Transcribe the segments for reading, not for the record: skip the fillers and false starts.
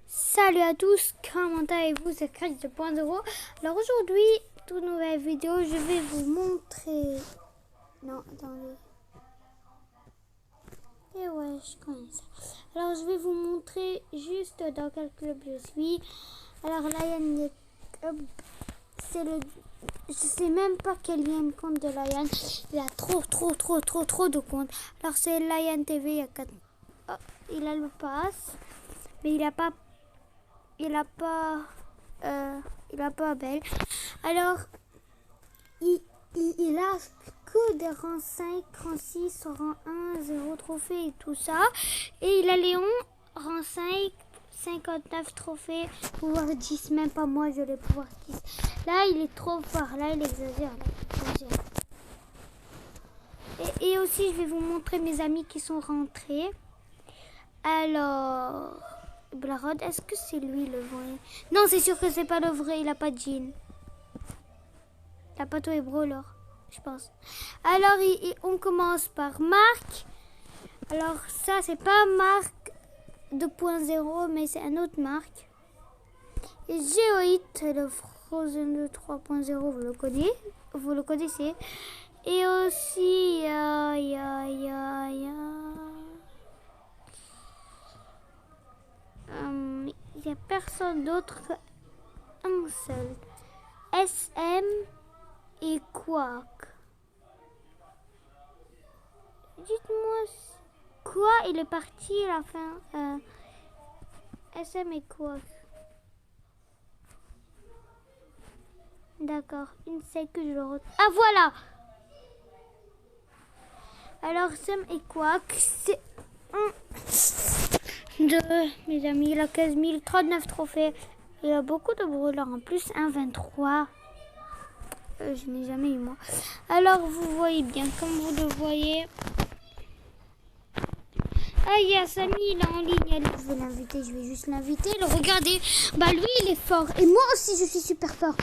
Salut à tous, comment allez-vous? C'est Crash 2.0. Alors aujourd'hui, toute nouvelle vidéo, je vais vous montrer... Non, attendez. Et ouais, je connais ça. Alors je vais vous montrer juste dans quel club je suis. Alors Lion Club, c'est le... Je sais même pas quel est le compte de Lion. Il a trop de comptes. Alors c'est Lion TV, il y a 4... Oh, il a le pass, mais il a pas Belle. Alors, il a que des rangs 5, rang 6, rang 1, 0 trophée et tout ça. Et il a Léon, rang 5, 59 trophées, pouvoir 10, même pas moi, je l'ai pouvoir 10. Là, il est trop fort, là, il exagère. Et aussi, je vais vous montrer mes amis qui sont rentrés. Alors... Blarod, est-ce que c'est lui le vrai? Non, c'est sûr que c'est pas le vrai, il a pas de jean. Il a pas tous les brawlers, je pense. Alors, on commence par Marc. Alors, ça, c'est pas Marc 2.0, mais c'est un autre Marc. Et Geohit, le Frozen 2 3.0, vous le connaissez. Et aussi, il n'y a personne d'autre qu'un seul. SM et Quack. Dites-moi quoi, il est parti à la fin. SM et Quack. D'accord, une seconde que je le retrouve. Ah voilà. Alors SM et Quack, c'est de mes amis, il a 15 039 trophées. Il a beaucoup de brawlers en plus, 1,23. Je n'ai jamais eu moi. Alors vous voyez bien, comme vous le voyez. Ah, il y a Samy, il est en ligne. Allez, je vais l'inviter, je vais juste l'inviter. Regardez, bah lui il est fort. Et moi aussi je suis super fort.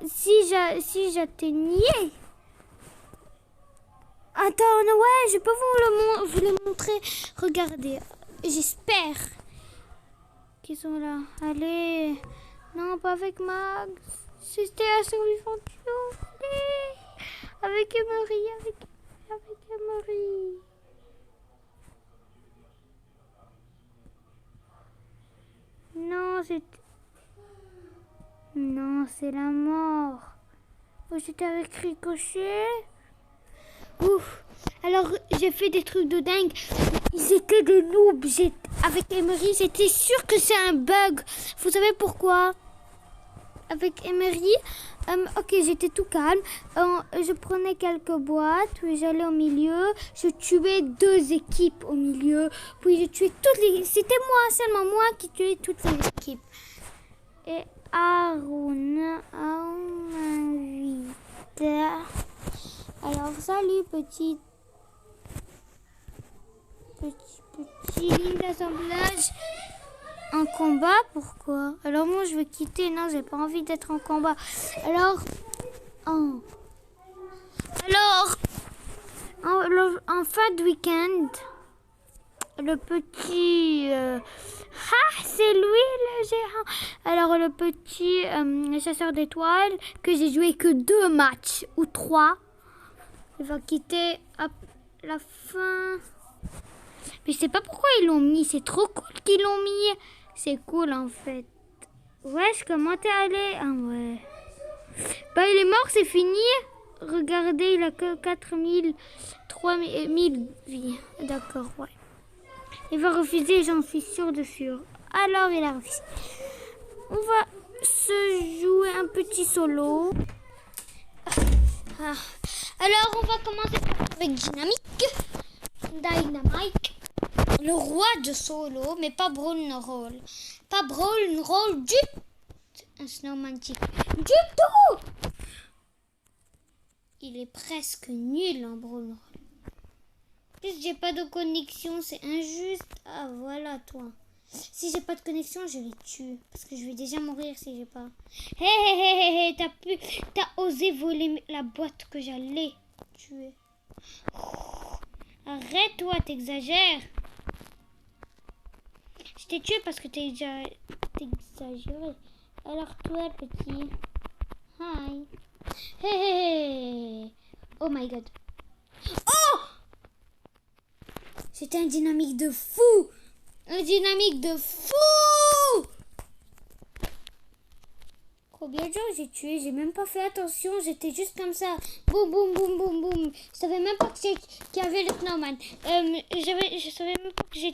Si j'atteignais... Attends, ouais, je peux vous le montrer. Regardez, j'espère qu'ils sont là. Allez, non, pas avec Max. C'était la survivante. Avec Emery, avec Emery. Non, c'est la mort. Oh, j'étais avec Ricochet. Ouf. Alors, j'ai fait des trucs de dingue. Ils étaient des noobs. Avec Emery, j'étais sûre que c'est un bug. Vous savez pourquoi? Avec Emery, ok, j'étais tout calme. Je prenais quelques boîtes, puis j'allais au milieu. Je tuais 2 équipes au milieu. Puis je tuais toutes les... C'était moi, seulement moi qui tuais toutes les équipes. Et Arun m'invite. Alors, salut, petit assemblage. En combat, pourquoi? Alors moi je veux quitter, non j'ai pas envie d'être en combat. Alors en fin de week-end, le petit c'est lui le géant. Alors le petit chasseur d'étoiles que j'ai joué que 2 matchs ou 3, il va quitter à la fin. Mais je sais pas pourquoi ils l'ont mis, c'est trop cool qu'ils l'ont mis. C'est cool en fait. Wesh, comment t'es allé? Ah ouais. Bah il est mort, c'est fini. Regardez, il a que 4000, 3000 vies. D'accord, ouais. Il va refuser, j'en suis sûre de sûr. Alors il a refusé. On va se jouer un petit solo. Alors on va commencer avec Dynamique. Le roi de solo, mais pas Brawl Roll. Pas Brawl Roll du... Un snowmantique. Du tout. Il est presque nul en Brawl Roll. Plus j'ai pas de connexion, c'est injuste. Ah voilà toi. Si j'ai pas de connexion, je les tue. Parce que je vais déjà mourir si j'ai pas. Hé, t'as osé voler la boîte que j'allais tuer. Arrête-toi, t'exagères. Je t'ai tué parce que t'es exagéré. Alors toi, petit. Hi. Hey, hey, hey. Oh my god. Oh! C'était un dynamique de fou. Un dynamique de fou. Combien de gens j'ai tué? J'ai même pas fait attention. J'étais juste comme ça. Boum, boum, boum, boum, boum. Je savais même pas qu'il y avait le snowman. Je savais même pas que je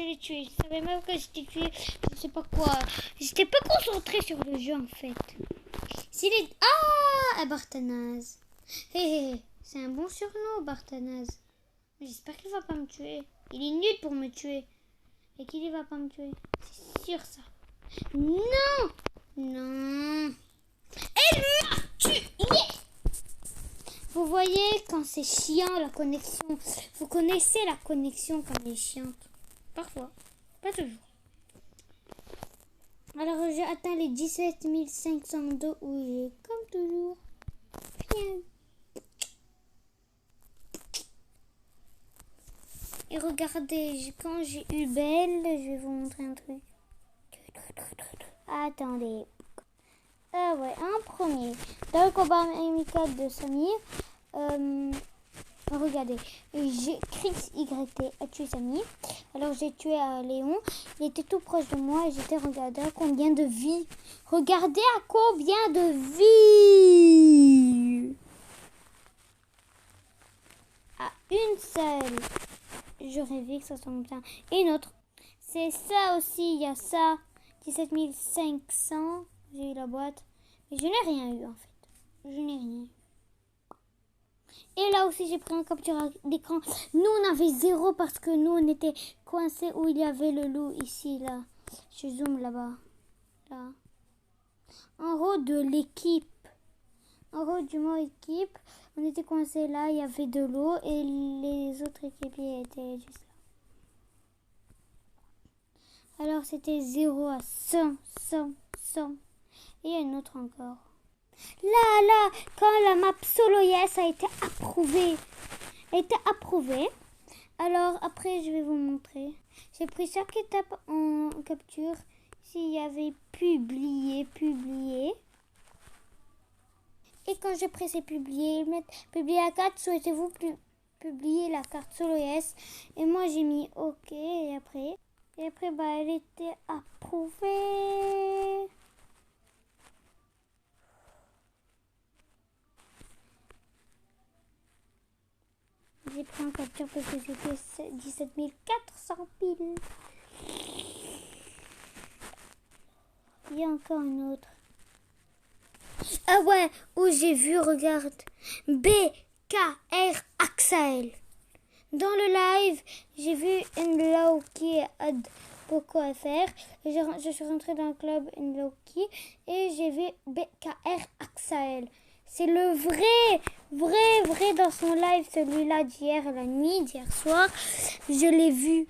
l'ai tué. Je savais même pas que j'étais tué. Je sais pas quoi. J'étais pas concentrée sur le jeu en fait. S'il est... Ah, Bartanaz. Hé, hé, c'est un bon surnom, Bartanaz. J'espère qu'il va pas me tuer. Il est nul pour me tuer. Et qu'il va pas me tuer. C'est sûr ça. Non! Non. Elle m'a tué. Vous voyez quand c'est chiant la connexion. Vous connaissez la connexion quand elle est chiante. Parfois. Pas toujours. Alors j'ai atteint les 17 502 où j'ai comme toujours. Bien. Et regardez, quand j'ai eu Belle, je vais vous montrer un truc. Attendez. Ah ouais, en premier, dans le combat amical de Samir, regardez, Chris YT a tué Samir. Alors j'ai tué Léon, il était tout proche de moi et j'étais, regardez à combien de vies. Regardez à combien de vies. À une seule. Je rêvais que ça tombe bien. Et une autre. C'est ça aussi, il y a ça. 17 500. J'ai eu la boîte. Mais je n'ai rien eu en fait. Je n'ai rien eu. Et là aussi j'ai pris un capture d'écran. Nous on avait 0 parce que nous on était coincés où il y avait le loup ici là. Je zoome là-bas. Là. En haut de l'équipe. En haut du mot équipe. On était coincés là. Il y avait de l'eau et les autres équipiers étaient juste là. Alors c'était 0 à 100, 100, 100. Et il y a une autre encore. Là, quand la map Solo Yes a été approuvée. Alors après, je vais vous montrer. J'ai pris chaque étape en capture. S'il y avait publié. Et quand j'ai pressé publier, publier la carte, souhaitez-vous publier la carte Solo Yes. Et moi, j'ai mis OK. Et après, elle était approuvée. J'ai pris en capture parce que c'était 17 400 piles. Il y a encore une autre. Ah ouais, où j'ai vu, regarde, BKR Axel. Dans le live, j'ai vu Nlauki ad beaucoup à faire. Je suis rentrée dans le club Nlauki et j'ai vu BKR Axel. C'est le vrai dans son live, celui-là d'hier, la nuit, d'hier soir. Je l'ai vu,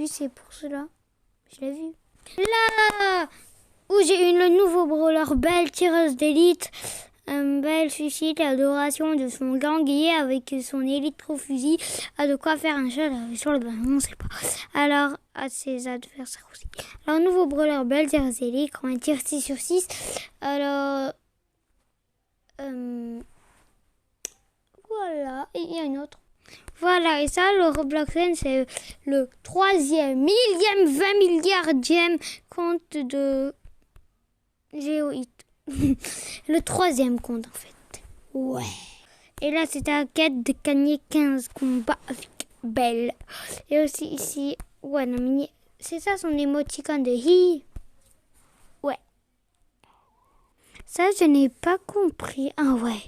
c'est pour cela. Je l'ai vu. Là où j'ai eu le nouveau brawler Belle, tireuse d'élite. Belle suscite l'adoration de son ganguier avec son électro-fusil. A de quoi faire un chat sur le ballon, on sait pas. Alors, à ses adversaires aussi. Alors, nouveau brawler Belle, tireuse d'élite, quand elle tire 6 sur 6. Alors... voilà, et il y a une autre. Voilà, et ça, le Robloxen, c'est le 20 milliardième compte de GeoHit. Le 3e compte, en fait. Ouais. Et là, c'était la quête de gagner 15 combats avec Belle. Et aussi ici, ouais, non, mais c'est ça son émoticône de hi. Ouais. Ça, je n'ai pas compris. Ah ouais.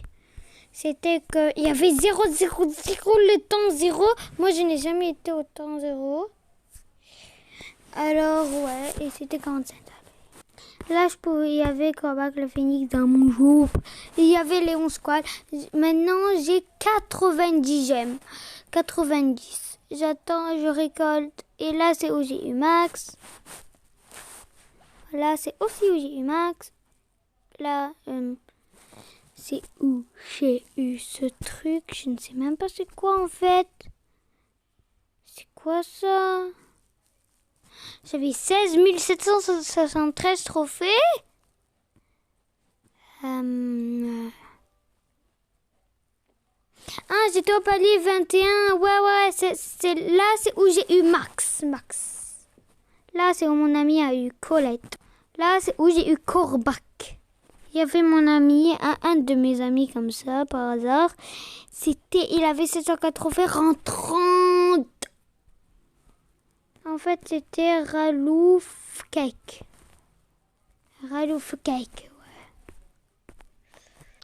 C'était qu'il y avait 0, 0, 0, le temps 0. Moi, je n'ai jamais été au temps 0. Alors, ouais, et c'était 45. Là, il y avait Kovac le Phoenix dans mon groupe. Il y avait Léon Squall. Maintenant, j'ai 90 gemmes. 90. J'attends, je récolte. Et là, c'est où j'ai eu max. Là, c'est aussi où j'ai eu max. Là, c'est où j'ai eu ce truc. Je ne sais même pas c'est quoi en fait. C'est quoi ça? J'avais 16 773 trophées. Ah, j'étais au palier 21. Ouais, c'est où j'ai eu Max. Là, c'est où mon ami a eu Colette. Là, c'est où j'ai eu Corbac. Il y avait mon ami, un de mes amis comme ça, par hasard. Il avait 704 trophées en 30. En fait, c'était Ralouf Cake. Ralouf Cake,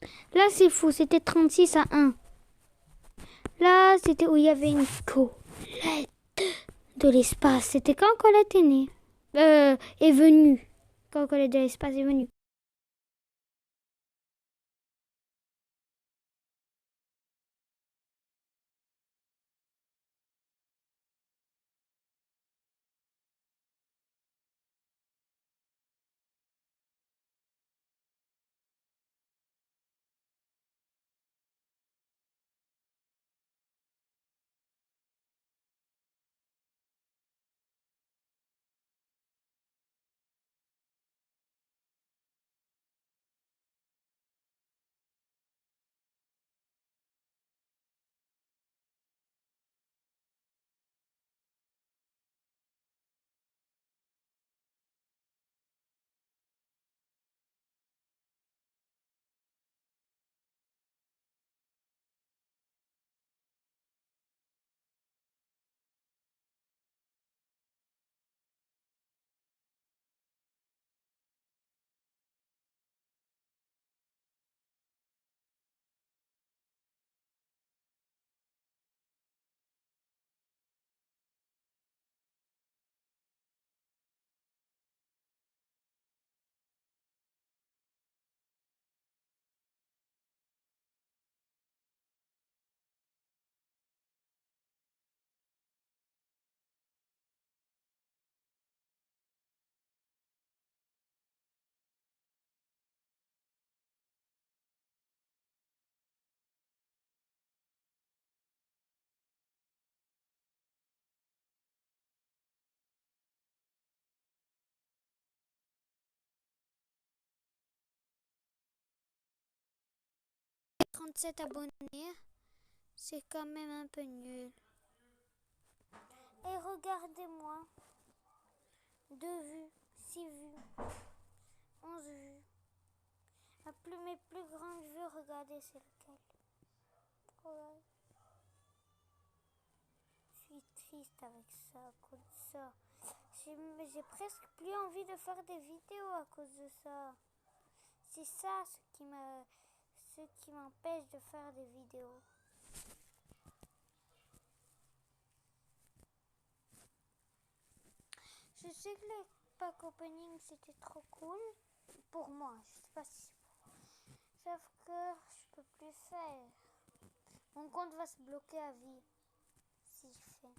ouais. Là, c'est fou, c'était 36-1. Là, c'était où il y avait une Colette de l'espace. C'était quand Colette est née. Est venue. Quand Colette de l'espace est venue. Et 37 abonnés, c'est quand même un peu nul. Et regardez-moi. 2 vues, 6 vues, 11 vues. Mes plus grandes vues, regardez, c'est lequel. Ouais. Je suis triste avec ça, à cause de ça. J'ai presque plus envie de faire des vidéos à cause de ça. C'est ça ce qui m'empêche de faire des vidéos. Je sais que le pack opening c'était trop cool pour moi. Je sais pas si c'est pour moi. Sauf que je peux plus faire. Mon compte va se bloquer à vie si je fais.